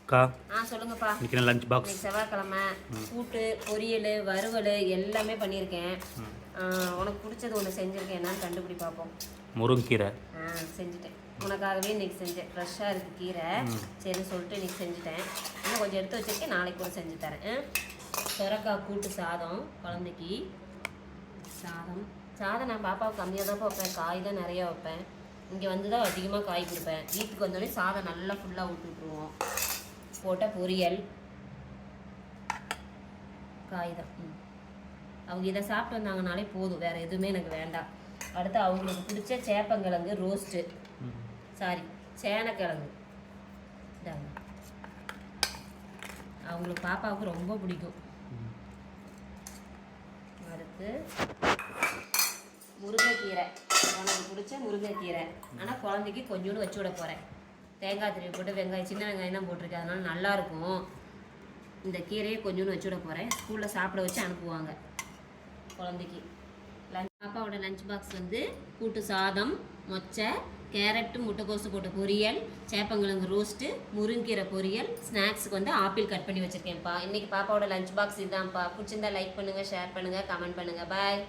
அக்கா சொல்லுங்கப்பா. இன்னைக்கு லஞ்ச் பாக்ஸ். இன்னைக்கு செவ்வாய்க்கிழமை. கூட்டு, பொரியல், வறுவல் எல்லாமே பண்ணியிருக்கேன். உனக்கு பிடிச்சது ஒன்று செஞ்சுருக்கேன். என்னன்னு கண்டுபிடி பார்ப்போம். முருங்கீரை செஞ்சுட்டேன். உனக்காகவே இன்னைக்கு செஞ்சேன். ஃப்ரெஷ்ஷாக இருக்குது கீரை. சரின்னு சொல்லிட்டு இன்னைக்கு செஞ்சுட்டேன். இன்னும் கொஞ்சம் எடுத்து வச்சுருக்கேன். நாளைக்கு கூட செஞ்சு தரேன். சொரக்காய் கூட்டு சாதம் குழந்தைக்கு. சாதம் நான் பாப்பாவுக்கு கம்மியாக தான் வைப்பேன். காய் தான் நிறையா வைப்பேன். இங்கே வந்து தான் அதிகமாக காய் கொடுப்பேன். வீட்டுக்கு வந்தோடனே சாதம் நல்லா ஃபுல்லாக ஊற்றி விட்ருவோம். போட்டால் பொரியல் காய் தான். அவங்க இதை சாப்பிட்டு வந்தாங்கனாலே போதும், வேறு எதுவுமே எனக்கு வேண்டாம். அடுத்து அவங்களுக்கு பிடிச்ச சேப்பங்கிழங்கு ரோஸ்ட்டு, சேனக்கிழங்கு இதாங்க. அவங்களுக்கு பாப்பாவுக்கு ரொம்ப பிடிக்கும். அடுத்து முருங்கைக்கீரை, உனக்கு பிடிச்ச முருங்கைக்கீரை. ஆனால் குழந்தைக்கு கொஞ்சோண்டு வச்சு விட போகிறேன். தேங்காய் திருவி போட்டு வெங்காயம், சின்ன வெங்காயம் தான் போட்டிருக்கேன், அதனால நல்லாயிருக்கும். இந்த கீரையை கொஞ்சோண்டு வச்சு விட போகிறேன். ஸ்கூலில் சாப்பிட வச்சு அனுப்புவாங்க குழந்தைக்கு. பாப்பாவோட லஞ்ச் பாக்ஸ் வந்து கூட்டு சாதம், மொச்சை, கேரட்டு, முட்டைக்கோசு போட்ட பொரியல், சேப்பங்கிழங்கு ரோஸ்ட்டு, முருங்கீரை பொரியல், ஸ்நாக்ஸுக்கு வந்து ஆப்பிள் கட் பண்ணி வச்சுருக்கேன்ப்பா. இன்றைக்கி பாப்பாவோட லஞ்ச் பாக்ஸ் இதுதான்ப்பா. பிடிச்சிருந்தா லைக் பண்ணுங்கள், ஷேர் பண்ணுங்கள், கமெண்ட் பண்ணுங்கள். பாய்.